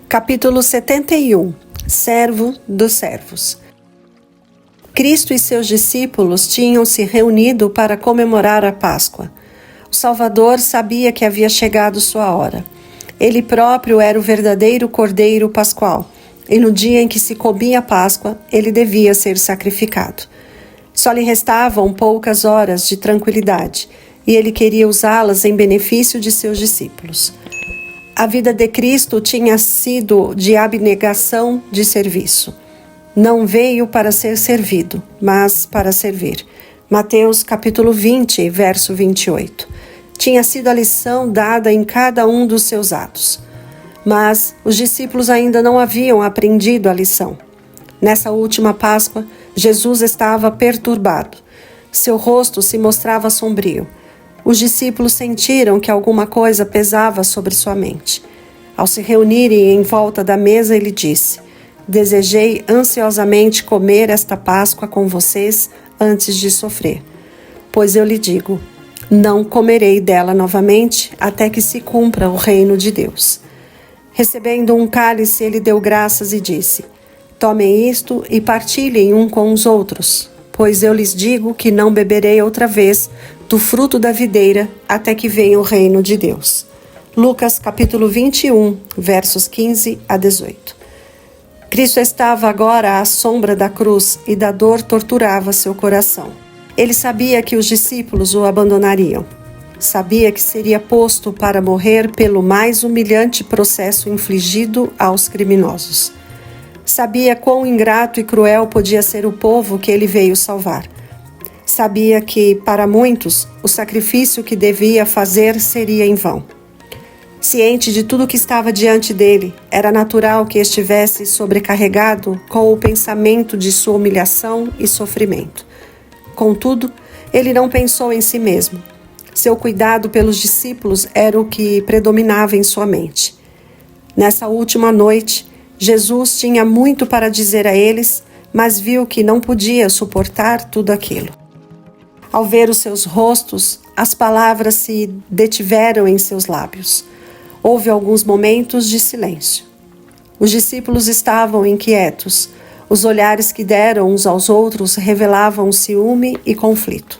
Capítulo 71. Servo dos servos. Cristo e seus discípulos tinham se reunido para comemorar a Páscoa. O Salvador sabia que havia chegado sua hora. Ele próprio era o verdadeiro Cordeiro Pascual, e no dia em que se comia a Páscoa, ele devia ser sacrificado. Só lhe restavam poucas horas de tranquilidade, e ele queria usá-las em benefício de seus discípulos. A vida de Cristo tinha sido de abnegação de serviço. Não veio para ser servido, mas para servir. Mateus capítulo 20, verso 28. Tinha sido a lição dada em cada um dos seus atos. Mas os discípulos ainda não haviam aprendido a lição. Nessa última Páscoa, Jesus estava perturbado. Seu rosto se mostrava sombrio. Os discípulos sentiram que alguma coisa pesava sobre sua mente. Ao se reunirem em volta da mesa, ele disse: "Desejei ansiosamente comer esta Páscoa com vocês antes de sofrer. Pois eu lhe digo, não comerei dela novamente até que se cumpra o reino de Deus." Recebendo um cálice, ele deu graças e disse: "Tomem isto e partilhem um com os outros, pois eu lhes digo que não beberei outra vez do fruto da videira até que venha o reino de Deus." Lucas capítulo 21, versos 15 a 18. Cristo estava agora à sombra da cruz e da dor torturava seu coração. Ele sabia que os discípulos o abandonariam. Sabia que seria posto para morrer pelo mais humilhante processo infligido aos criminosos. Sabia quão ingrato e cruel podia ser o povo que ele veio salvar. Sabia que, para muitos, o sacrifício que devia fazer seria em vão. Ciente de tudo que estava diante dele, era natural que estivesse sobrecarregado com o pensamento de sua humilhação e sofrimento. Contudo, ele não pensou em si mesmo. Seu cuidado pelos discípulos era o que predominava em sua mente. Nessa última noite, Jesus tinha muito para dizer a eles, mas viu que não podia suportar tudo aquilo. Ao ver os seus rostos, as palavras se detiveram em seus lábios. Houve alguns momentos de silêncio. Os discípulos estavam inquietos. Os olhares que deram uns aos outros revelavam ciúme e conflito.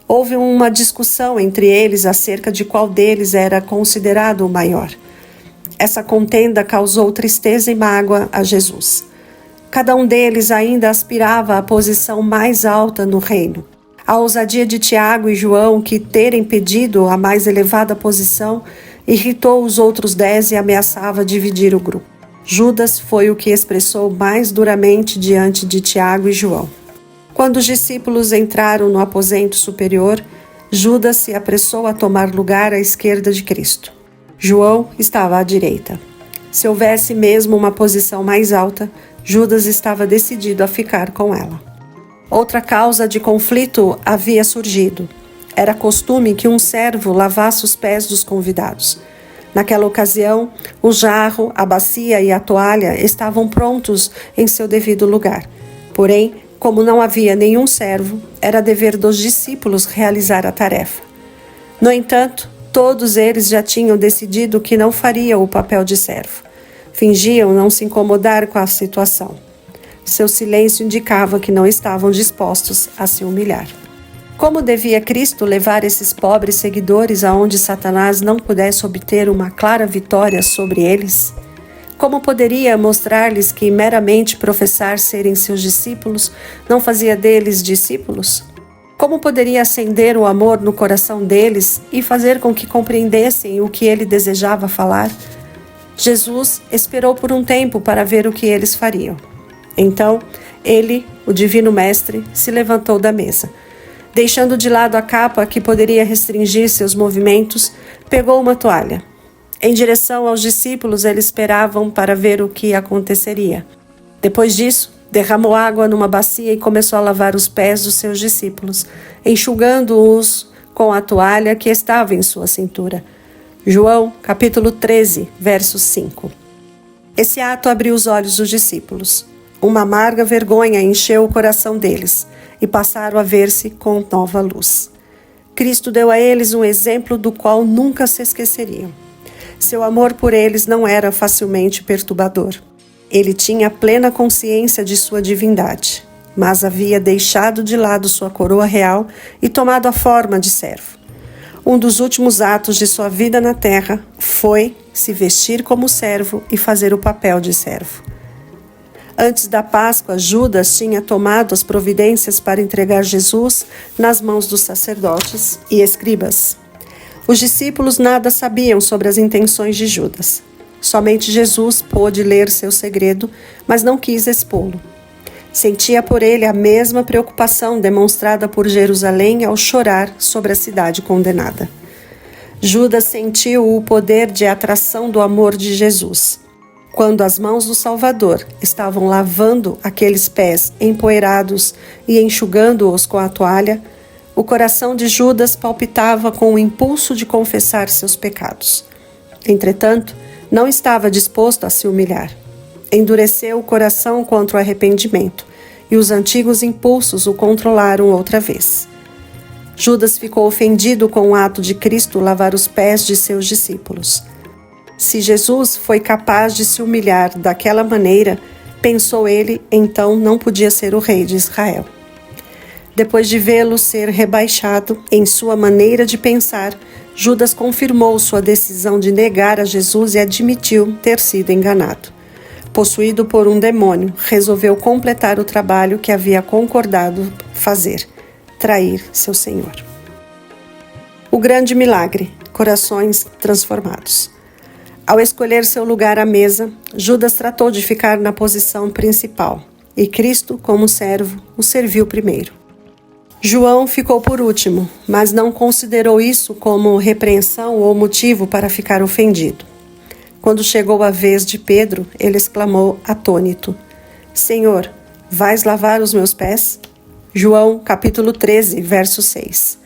Houve uma discussão entre eles acerca de qual deles era considerado o maior. Essa contenda causou tristeza e mágoa a Jesus. Cada um deles ainda aspirava à posição mais alta no reino. A ousadia de Tiago e João, que terem pedido a mais elevada posição, irritou os outros 10 e ameaçava dividir o grupo. Judas foi o que expressou mais duramente diante de Tiago e João. Quando os discípulos entraram no aposento superior, Judas se apressou a tomar lugar à esquerda de Cristo. João estava à direita. Se houvesse mesmo uma posição mais alta, Judas estava decidido a ficar com ela. Outra causa de conflito havia surgido. Era costume que um servo lavasse os pés dos convidados. Naquela ocasião, o jarro, a bacia e a toalha estavam prontos em seu devido lugar. Porém, como não havia nenhum servo, era dever dos discípulos realizar a tarefa. No entanto, todos eles já tinham decidido que não fariam o papel de servo. Fingiam não se incomodar com a situação. Seu silêncio indicava que não estavam dispostos a se humilhar. Como devia Cristo levar esses pobres seguidores aonde Satanás não pudesse obter uma clara vitória sobre eles? Como poderia mostrar-lhes que meramente professar serem seus discípulos não fazia deles discípulos? Como poderia acender o amor no coração deles e fazer com que compreendessem o que ele desejava falar? Jesus esperou por um tempo para ver o que eles fariam. Então, ele, o Divino Mestre, se levantou da mesa. Deixando de lado a capa que poderia restringir seus movimentos, pegou uma toalha. Em direção aos discípulos, eles esperavam para ver o que aconteceria. Depois disso, derramou água numa bacia e começou a lavar os pés dos seus discípulos, enxugando-os com a toalha que estava em sua cintura. João, capítulo 13, verso 5. Esse ato abriu os olhos dos discípulos. Uma amarga vergonha encheu o coração deles e passaram a ver-se com nova luz. Cristo deu a eles um exemplo do qual nunca se esqueceriam. Seu amor por eles não era facilmente perturbador. Ele tinha plena consciência de sua divindade, mas havia deixado de lado sua coroa real e tomado a forma de servo. Um dos últimos atos de sua vida na terra foi se vestir como servo e fazer o papel de servo. Antes da Páscoa, Judas tinha tomado as providências para entregar Jesus nas mãos dos sacerdotes e escribas. Os discípulos nada sabiam sobre as intenções de Judas. Somente Jesus pôde ler seu segredo, mas não quis expô-lo. Sentia por ele a mesma preocupação demonstrada por Jerusalém ao chorar sobre a cidade condenada. Judas sentiu o poder de atração do amor de Jesus. Quando as mãos do Salvador estavam lavando aqueles pés empoeirados e enxugando-os com a toalha, o coração de Judas palpitava com o impulso de confessar seus pecados. Entretanto, não estava disposto a se humilhar. Endureceu o coração contra o arrependimento, e os antigos impulsos o controlaram outra vez. Judas ficou ofendido com o ato de Cristo lavar os pés de seus discípulos. Se Jesus foi capaz de se humilhar daquela maneira, pensou ele, então não podia ser o rei de Israel. Depois de vê-lo ser rebaixado em sua maneira de pensar, Judas confirmou sua decisão de negar a Jesus e admitiu ter sido enganado. Possuído por um demônio, resolveu completar o trabalho que havia concordado fazer, trair seu Senhor. O grande milagre, corações transformados. Ao escolher seu lugar à mesa, Judas tratou de ficar na posição principal, e Cristo, como servo, o serviu primeiro. João ficou por último, mas não considerou isso como repreensão ou motivo para ficar ofendido. Quando chegou a vez de Pedro, ele exclamou atônito: Senhor, vais lavar os meus pés? João, capítulo 13, verso 6.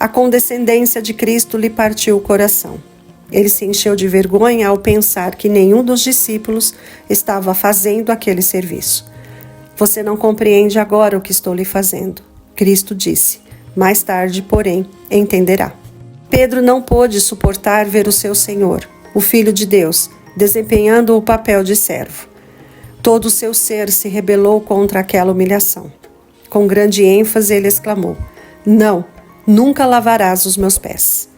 A condescendência de Cristo lhe partiu o coração. Ele se encheu de vergonha ao pensar que nenhum dos discípulos estava fazendo aquele serviço. Você não compreende agora o que estou lhe fazendo. Cristo disse. Mais tarde, porém, entenderá. Pedro não pôde suportar ver o seu Senhor, o Filho de Deus, desempenhando o papel de servo. Todo o seu ser se rebelou contra aquela humilhação. Com grande ênfase, ele exclamou: Não, nunca lavarás os meus pés.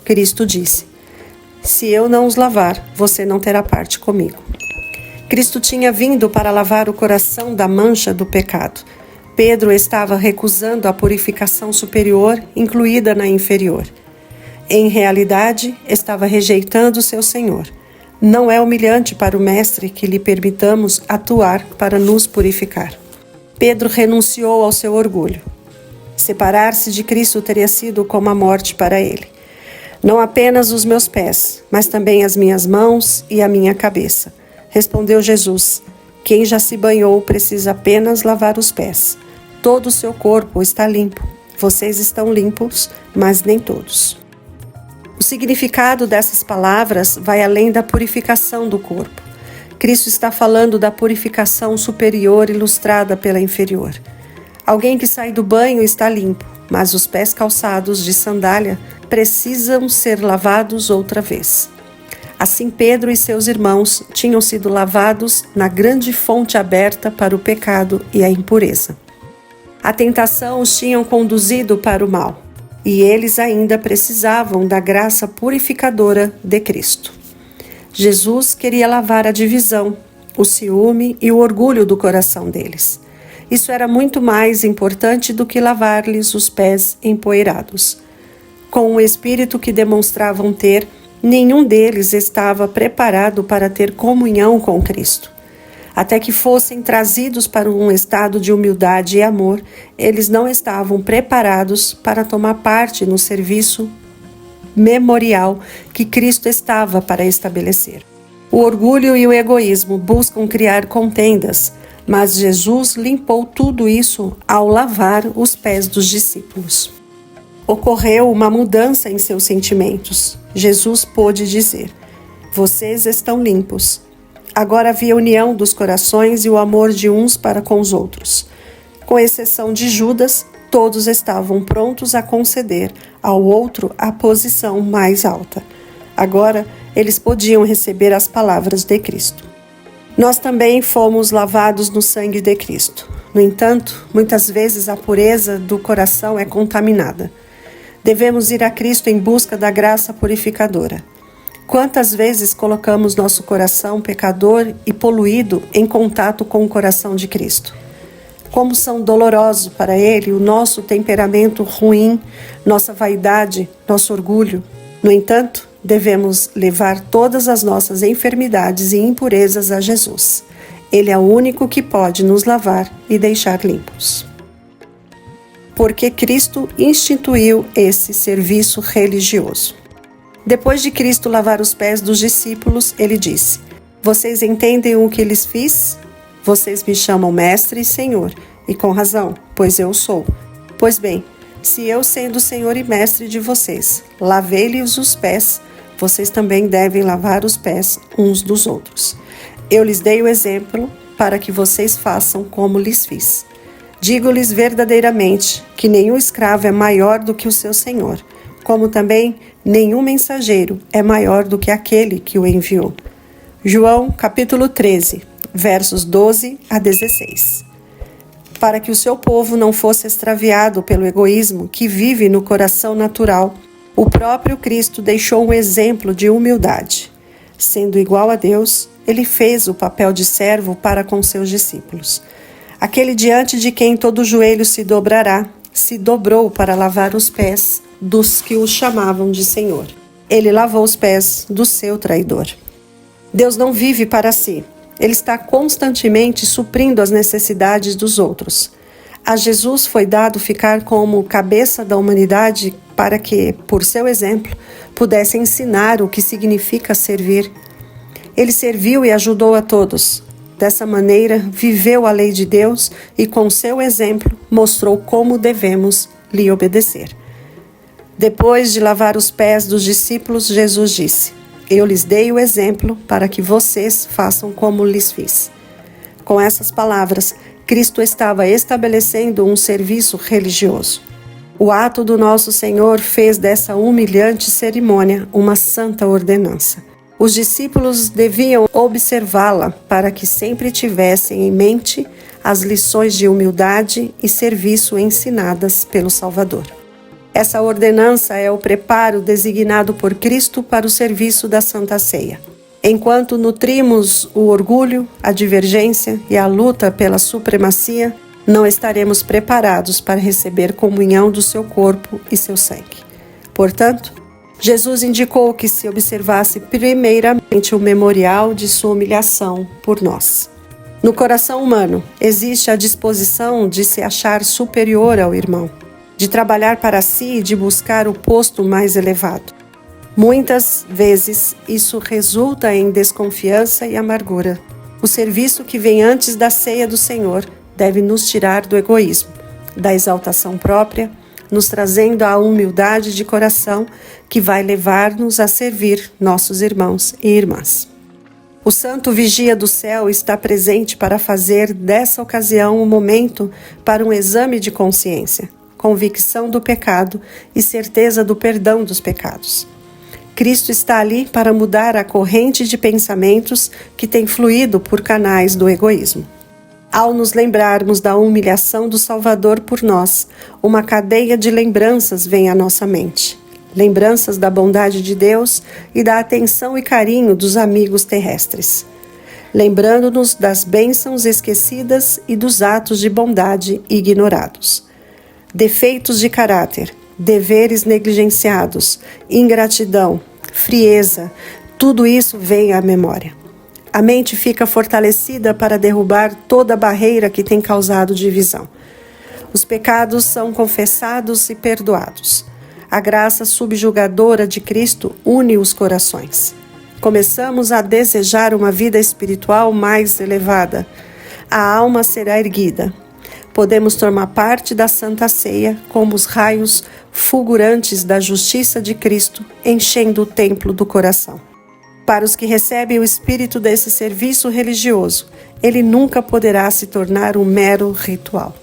Cristo disse: Se eu não os lavar, você não terá parte comigo. Cristo tinha vindo para lavar o coração da mancha do pecado. Pedro estava recusando a purificação superior, incluída na inferior. Em realidade, estava rejeitando seu Senhor. Não é humilhante para o Mestre que lhe permitamos atuar para nos purificar. Pedro renunciou ao seu orgulho. Separar-se de Cristo teria sido como a morte para ele. Não apenas os meus pés, mas também as minhas mãos e a minha cabeça. Respondeu Jesus: Quem já se banhou precisa apenas lavar os pés. Todo o seu corpo está limpo. Vocês estão limpos, mas nem todos. O significado dessas palavras vai além da purificação do corpo. Cristo está falando da purificação superior ilustrada pela inferior. Alguém que sai do banho está limpo, mas os pés calçados de sandália precisam ser lavados outra vez. Assim, Pedro e seus irmãos tinham sido lavados na grande fonte aberta para o pecado e a impureza. A tentação os tinha conduzido para o mal, e eles ainda precisavam da graça purificadora de Cristo. Jesus queria lavar a divisão, o ciúme e o orgulho do coração deles. Isso era muito mais importante do que lavar-lhes os pés empoeirados. Com o espírito que demonstravam ter, nenhum deles estava preparado para ter comunhão com Cristo. Até que fossem trazidos para um estado de humildade e amor, eles não estavam preparados para tomar parte no serviço memorial que Cristo estava para estabelecer. O orgulho e o egoísmo buscam criar contendas, mas Jesus limpou tudo isso ao lavar os pés dos discípulos. Ocorreu uma mudança em seus sentimentos. Jesus pôde dizer: Vocês estão limpos. Agora havia união dos corações e o amor de uns para com os outros. Com exceção de Judas, todos estavam prontos a conceder ao outro a posição mais alta. Agora eles podiam receber as palavras de Cristo. Nós também fomos lavados no sangue de Cristo. No entanto, muitas vezes a pureza do coração é contaminada. Devemos ir a Cristo em busca da graça purificadora. Quantas vezes colocamos nosso coração pecador e poluído em contato com o coração de Cristo? Como são dolorosos para Ele o nosso temperamento ruim, nossa vaidade, nosso orgulho. No entanto, devemos levar todas as nossas enfermidades e impurezas a Jesus. Ele é o único que pode nos lavar e deixar limpos. Porque Cristo instituiu esse serviço religioso. Depois de Cristo lavar os pés dos discípulos, ele disse: Vocês entendem o que lhes fiz? Vocês me chamam Mestre e Senhor, e com razão, pois eu sou. Pois bem, se eu, sendo Senhor e Mestre de vocês, lavei-lhes os pés, vocês também devem lavar os pés uns dos outros. Eu lhes dei o exemplo para que vocês façam como lhes fiz. Digo-lhes verdadeiramente que nenhum escravo é maior do que o seu senhor, como também nenhum mensageiro é maior do que aquele que o enviou. João capítulo 13, versos 12 a 16. Para que o seu povo não fosse extraviado pelo egoísmo que vive no coração natural, o próprio Cristo deixou um exemplo de humildade. Sendo igual a Deus, ele fez o papel de servo para com seus discípulos. Aquele diante de quem todo joelho se dobrará, se dobrou para lavar os pés dos que o chamavam de Senhor. Ele lavou os pés do seu traidor. Deus não vive para si. Ele está constantemente suprindo as necessidades dos outros. A Jesus foi dado ficar como cabeça da humanidade para que, por seu exemplo, pudesse ensinar o que significa servir. Ele serviu e ajudou a todos. Dessa maneira, viveu a lei de Deus e, com seu exemplo, mostrou como devemos lhe obedecer. Depois de lavar os pés dos discípulos, Jesus disse: Eu lhes dei o exemplo para que vocês façam como lhes fiz. Com essas palavras, Cristo estava estabelecendo um serviço religioso. O ato do nosso Senhor fez dessa humilhante cerimônia uma santa ordenança. Os discípulos deviam observá-la para que sempre tivessem em mente as lições de humildade e serviço ensinadas pelo Salvador. Essa ordenança é o preparo designado por Cristo para o serviço da Santa Ceia. Enquanto nutrimos o orgulho, a divergência e a luta pela supremacia, não estaremos preparados para receber comunhão do seu corpo e seu sangue. Portanto, Jesus indicou que se observasse primeiramente o memorial de sua humilhação por nós. No coração humano, existe a disposição de se achar superior ao irmão, de trabalhar para si e de buscar o posto mais elevado. Muitas vezes, isso resulta em desconfiança e amargura. O serviço que vem antes da ceia do Senhor deve nos tirar do egoísmo, da exaltação própria, nos trazendo a humildade de coração que vai levar-nos a servir nossos irmãos e irmãs. O santo vigia do céu está presente para fazer dessa ocasião um momento para um exame de consciência, convicção do pecado e certeza do perdão dos pecados. Cristo está ali para mudar a corrente de pensamentos que tem fluído por canais do egoísmo. Ao nos lembrarmos da humilhação do Salvador por nós, uma cadeia de lembranças vem à nossa mente. Lembranças da bondade de Deus e da atenção e carinho dos amigos terrestres. Lembrando-nos das bênçãos esquecidas e dos atos de bondade ignorados. Defeitos de caráter, deveres negligenciados, ingratidão, frieza, tudo isso vem à memória. A mente fica fortalecida para derrubar toda barreira que tem causado divisão. Os pecados são confessados e perdoados. A graça subjugadora de Cristo une os corações. Começamos a desejar uma vida espiritual mais elevada. A alma será erguida. Podemos tomar parte da Santa Ceia como os raios fulgurantes da justiça de Cristo, enchendo o templo do coração. Para os que recebem o espírito desse serviço religioso, ele nunca poderá se tornar um mero ritual.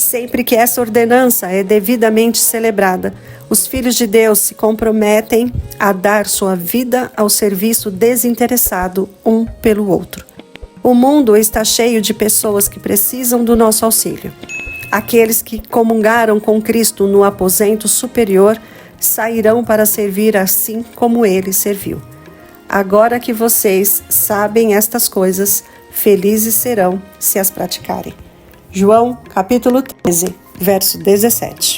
Sempre que essa ordenança é devidamente celebrada, os filhos de Deus se comprometem a dar sua vida ao serviço desinteressado um pelo outro. O mundo está cheio de pessoas que precisam do nosso auxílio. Aqueles que comungaram com Cristo no aposento superior sairão para servir assim como ele serviu. Agora que vocês sabem estas coisas, felizes serão se as praticarem. João, capítulo 13, verso 17.